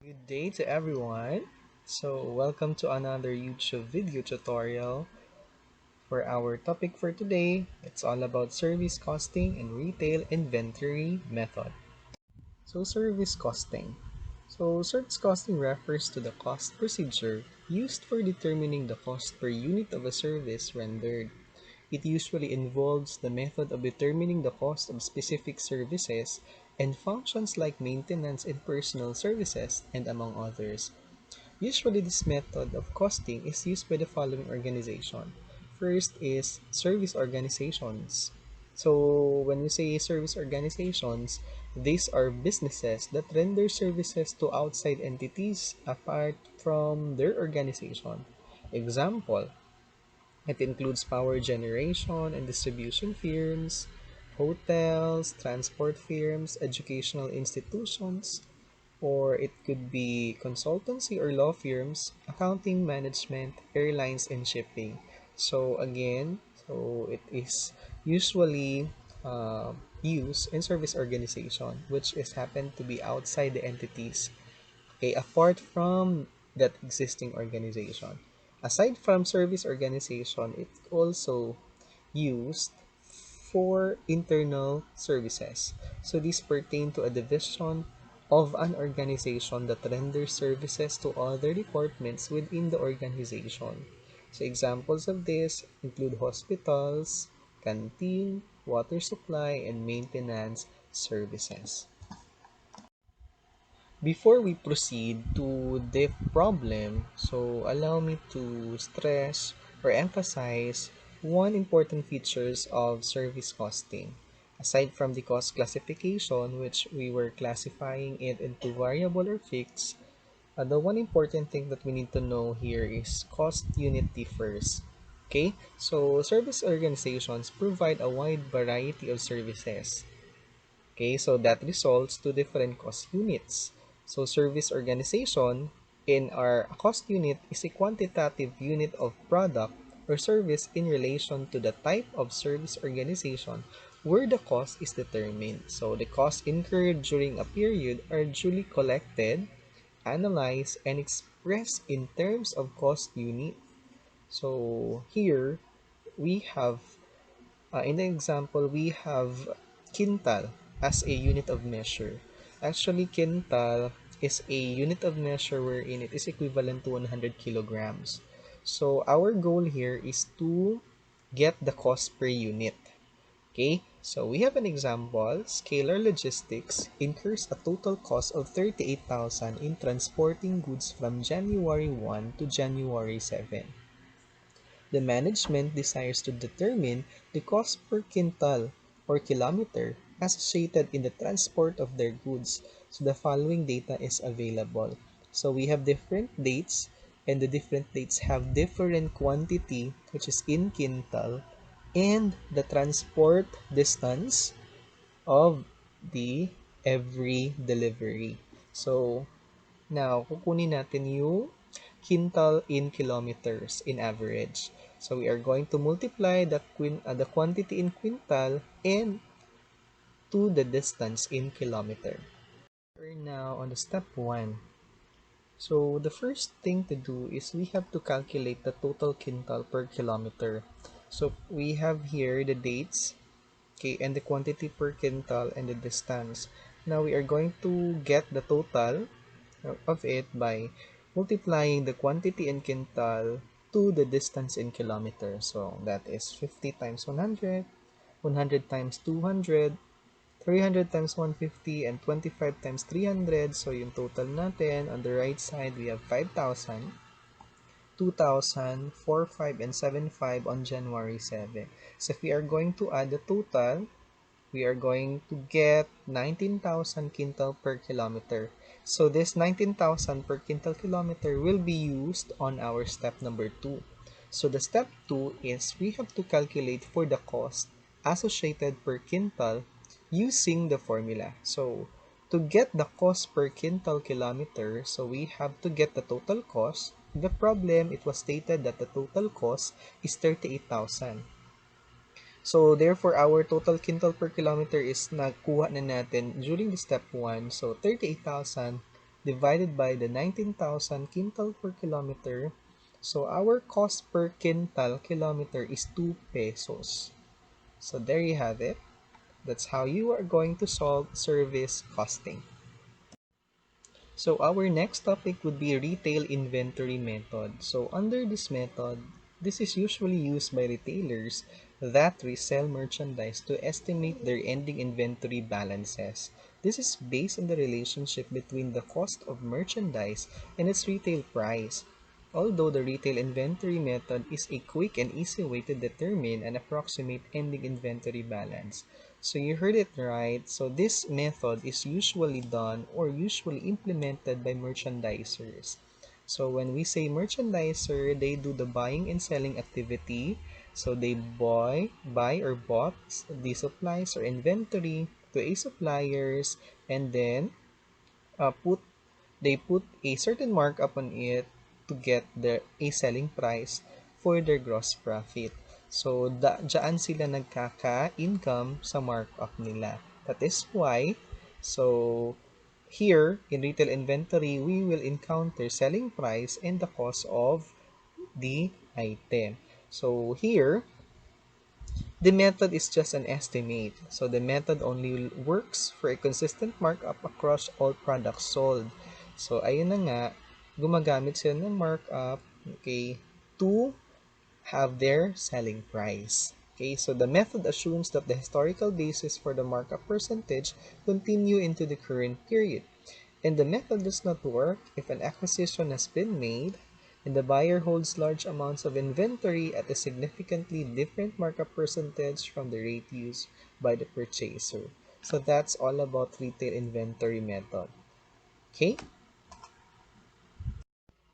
Good day to everyone. Welcome to another YouTube video tutorial for our topic for today. It's all about service costing and retail inventory method. Service costing. Service costing refers to the cost procedure used for determining the cost per unit of a service rendered. It usually involves the method of determining the cost of specific services and functions like maintenance and personal services, and among others. Usually, this method of costing is used by the following organization. First is service organizations. When we say service organizations, these are businesses that render services to outside entities apart from their organization. Example, it includes power generation and distribution firms, hotels, transport firms, educational institutions, or it could be consultancy or law firms, accounting, management, airlines, and shipping. It is usually used in service organization, which is happen to be outside the entities, okay, apart from that existing organization. Aside from service organization, it's also used for internal services. So these pertain to a division of an organization that renders services to other departments within the organization. So examples of this include hospitals, canteen, water supply, and maintenance services. Before we proceed to the problem, allow me to stress or emphasize one important features of service costing. Aside from the cost classification, which we were classifying it into variable or fixed, the one important thing that we need to know here is cost unit differs. Okay, so service organizations provide a wide variety of services. Okay, so that results to different cost units. So service organization in our cost unit is a quantitative unit of product or service in relation to the type of service organization where the cost is determined. So the costs incurred during a period are duly collected, analyzed, and expressed in terms of cost unit. So here we have in the example, we have quintal as a unit of measure. Actually, quintal is a unit of measure wherein it is equivalent to 100 kilograms. So our goal here is to get the cost per unit. Okay, so we have an example. Scalar Logistics incurs a total cost of 38,000 in transporting goods from January 1 to January 7. The management desires to determine the cost per quintal or kilometer associated in the transport of their goods. So the following data is available. So we have different dates, and the different dates have different quantity, which is in quintal, and the transport distance of the every delivery. So now, kukunin natin yung quintal in kilometers in average. So we are going to multiply the quantity in quintal and to the distance in kilometer. We're now on the step 1. So the first thing to do is we have to calculate the total quintal per kilometer. So we have here the dates, okay, and the quantity per quintal and the distance. Now we are going to get the total of it by multiplying the quantity in quintal to the distance in kilometers. So that is 50 times 100, 100 times 200, 300 times 150, and 25 times 300. So yung total natin, on the right side, we have 5,000, 2,000, 4, 5, and 7, 5 on January 7. So if we are going to add the total, we are going to get 19,000 quintal per kilometer. So this 19,000 per quintal kilometer will be used on our step number 2. So the step 2 is we have to calculate for the cost associated per quintal using the formula. So to get the cost per quintal kilometer, so we have to get the total cost. The problem, it was stated that the total cost is 38,000. So, therefore, our total quintal per kilometer is nakuha na natin during the step 1. So, 38,000 divided by the 19,000 quintal per kilometer. So our cost per quintal kilometer is 2 pesos. So there you have it. That's how you are going to solve service costing. So our next topic would be retail inventory method. So under this method, this is usually used by retailers that resell merchandise to estimate their ending inventory balances. This is based on the relationship between the cost of merchandise and its retail price. Although the retail inventory method is a quick and easy way to determine and approximate ending inventory balance. So you heard it right. So this method is usually done or usually implemented by merchandisers. So when we say merchandiser, they do the buying and selling activity. So they buy or bought the supplies or inventory to a suppliers, and then put they put a certain markup on it to get a selling price for their gross profit. So, dyan sila nagkaka-income sa markup nila. That is why, so, here in retail inventory, we will encounter selling price and the cost of the item. So, here, the method is just an estimate. So the method only works for a consistent markup across all products sold. So ayun na nga, gumagamit sila ng markup, okay, to have their selling price. Okay, so the method assumes that the historical basis for the markup percentage continue into the current period. And the method does not work if an acquisition has been made and the buyer holds large amounts of inventory at a significantly different markup percentage from the rate used by the purchaser. So that's all about retail inventory method. Okay?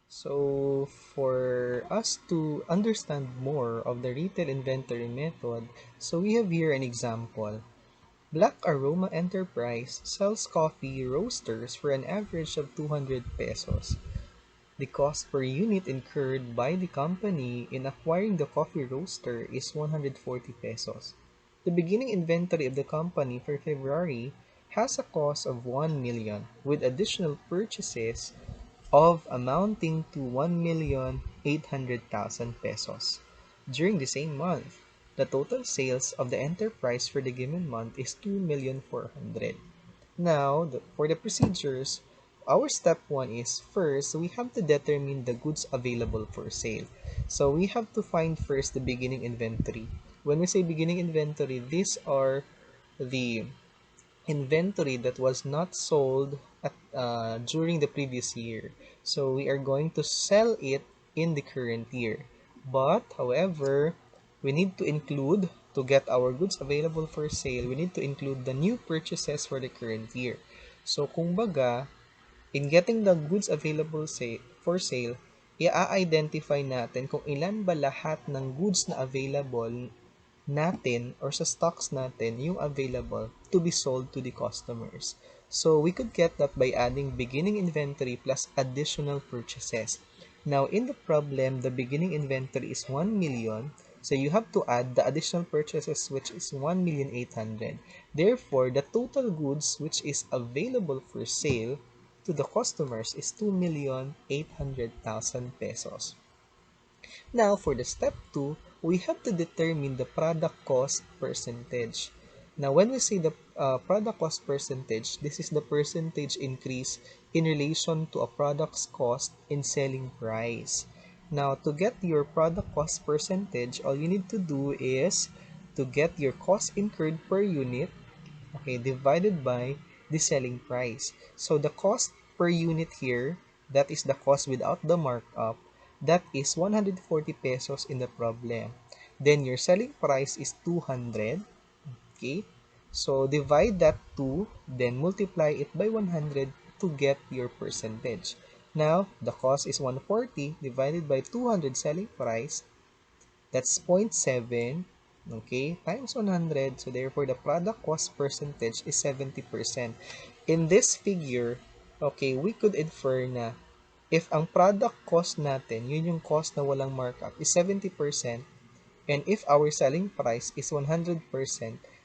So for us to understand more of the retail inventory method, so we have here an example. Black Aroma Enterprise sells coffee roasters for an average of 200 pesos. The cost per unit incurred by the company in acquiring the coffee roaster is 140 pesos. The beginning inventory of the company for February has a cost of 1 million with additional purchases of amounting to 1,800,000 pesos. During the same month, the total sales of the enterprise for the given month is 2,400,000. Now, for the procedures, our step one is first, we have to determine the goods available for sale. So we have to find first the beginning inventory. When we say beginning inventory, these are the inventory that was not sold during the previous year. So we are going to sell it in the current year. But, however, we need to include, to get our goods available for sale, we need to include the new purchases for the current year. So, kung baga, in getting the goods available for sale, i-identify natin kung ilan ba lahat ng goods na available natin or sa stocks natin yung available to be sold to the customers. So we could get that by adding beginning inventory plus additional purchases. Now in the problem, the beginning inventory is 1 million. So you have to add the additional purchases which is 1,800,000. Therefore, the total goods which is available for sale to the customers is 2,800,000 pesos. Now, for the step 2, we have to determine the product cost percentage. Now, when we say the product cost percentage, this is the percentage increase in relation to a product's cost in selling price. Now, to get your product cost percentage, all you need to do is to get your cost incurred per unit, okay, divided by the selling price. So the cost per unit here, that is the cost without the markup, that is 140 pesos in the problem. Then your selling price is 200, okay? So divide that 2, then multiply it by 100 to get your percentage. Now, the cost is 140 divided by 200 selling price, that's 0.7, okay, times 100. So therefore, the product cost percentage is 70%. In this figure, okay, we could infer na if ang product cost natin, yun yung cost na walang markup, is 70%, and if our selling price is 100%,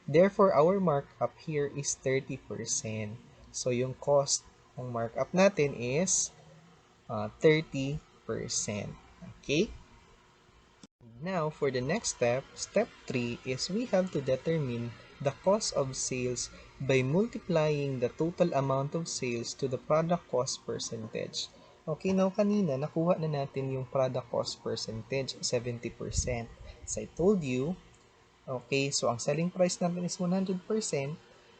therefore our markup here is 30%. So yung cost Ang markup natin is 30%. Okay? Now, for the next step, step 3 is we have to determine the cost of sales by multiplying the total amount of sales to the product cost percentage. Okay, now kanina, nakuha na natin yung product cost percentage, 70%. As I told you, okay, so ang selling price natin is 100%,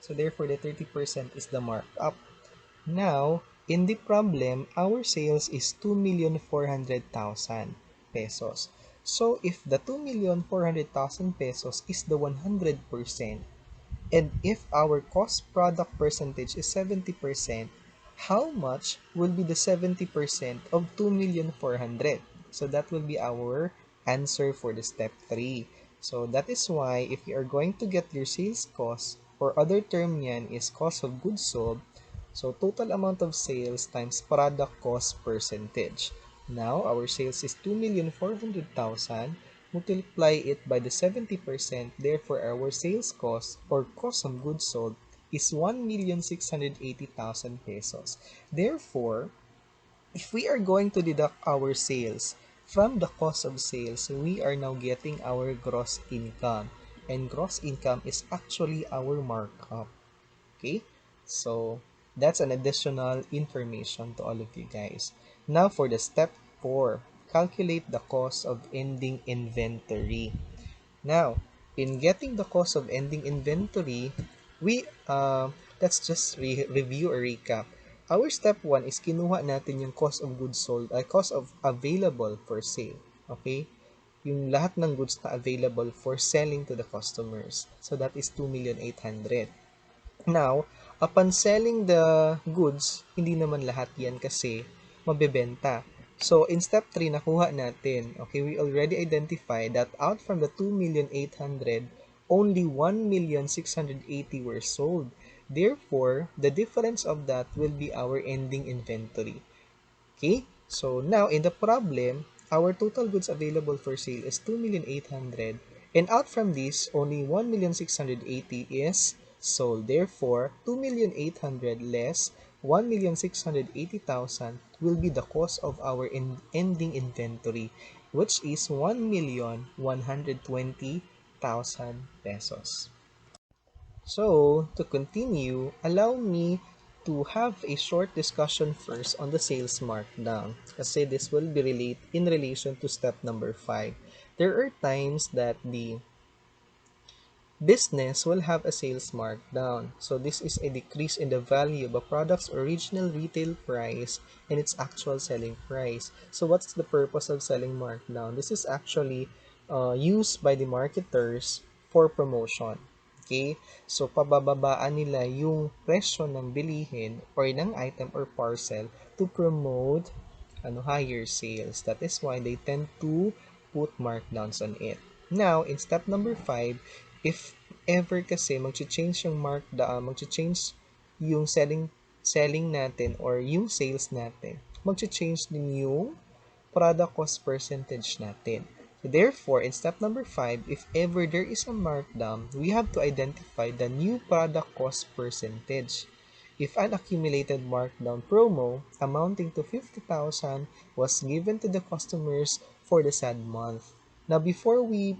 so therefore the 30% is the markup. Now, in the problem, our sales is 2,400,000 pesos. So, if the 2,400,000 pesos is the 100%, and if our cost product percentage is 70%, how much will be the 70% of 2,400,000? So, that will be our answer for the step 3. So, that is why if you are going to get your sales cost, or other term yan is cost of goods sold, so total amount of sales times product cost percentage. Now, our sales is 2,400,000. Multiply it by the 70%. Therefore, our sales cost or cost of goods sold is 1,680,000 pesos. Therefore, if we are going to deduct our sales from the cost of sales, we are now getting our gross income. And gross income is actually our markup. Okay, so that's an additional information to all of you guys. Now for the step 4, calculate the cost of ending inventory. Now, in getting the cost of ending inventory, we let's just review or recap. Our step 1 is kinuha natin yung cost of goods sold, cost of available for sale. Okay? Yung lahat ng goods na available for selling to the customers. So that is 2,800,000. Now, upon selling the goods, hindi naman lahat yan kasi mabebenta. So, in step 3, nakuha natin, okay, we already identified that out from the 2,800,000, only 1,680,000 were sold. Therefore, the difference of that will be our ending inventory. Okay? So, now, in the problem, our total goods available for sale is 2,800,000, and out from this, only 1,680,000 is sold. Therefore, 2,800,000 less 1,680,000 will be the cost of our ending inventory, which is 1,120,000 pesos. So, to continue, allow me to have a short discussion first on the sales markdown kasi this will be in relation to step number 5. There are times that the business will have a sales markdown. So this is a decrease in the value of a product's original retail price and its actual selling price. So what's the purpose of selling markdown? This is actually used by the marketers for promotion. Okay? So pabababaan nila yung presyo ng bilihin or ng item or parcel to promote higher sales. That is why they tend to put markdowns on it. Now, in step number 5, if ever kasi mag-change yung mag-change yung selling natin or yung sales natin, mag-change din yung product cost percentage natin. So therefore, in step number 5, if ever there is a markdown, we have to identify the new product cost percentage. If an accumulated markdown promo amounting to 50,000 was given to the customers for the said month. Now, before we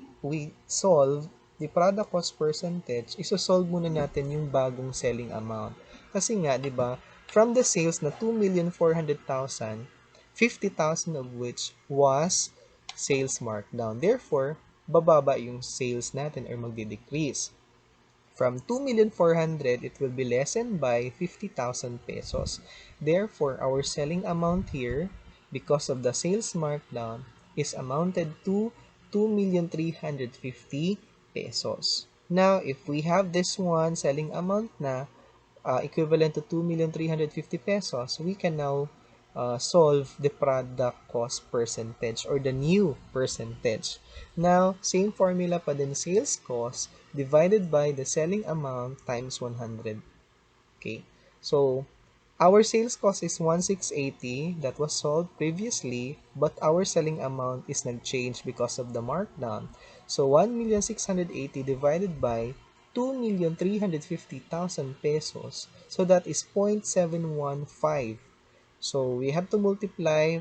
solve the product cost percentage, isosolve muna natin yung bagong selling amount. Kasi nga, di ba, from the sales na 2,400,000, 50,000 of which was sales markdown. Therefore, bababa yung sales natin or magde-decrease. From 2,400,000, it will be lessened by 50,000 pesos. Therefore, our selling amount here, because of the sales markdown, is amounted to 2,350,000 pesos. Now, if we have this one selling amount na equivalent to 2,350,000 pesos, we can now solve the product cost percentage or the new percentage. Now, same formula pa din, sales cost divided by the selling amount times 100. Okay, so our sales cost is 1,680 that was sold previously, but our selling amount is nag-change because of the markdown. So 1,680,000 divided by 2,350,000 pesos. So that is 0.715. So we have to multiply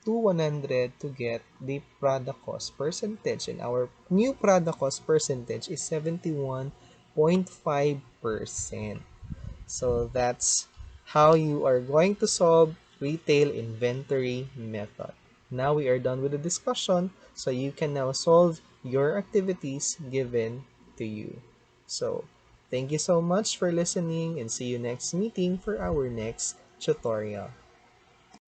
to 100 to get the product cost percentage. And our new product cost percentage is 71.5%. So that's how you are going to solve retail inventory method. Now we are done with the discussion, so you can now solve your activities given to you. So thank you so much for listening and see you next meeting for our next tutorial.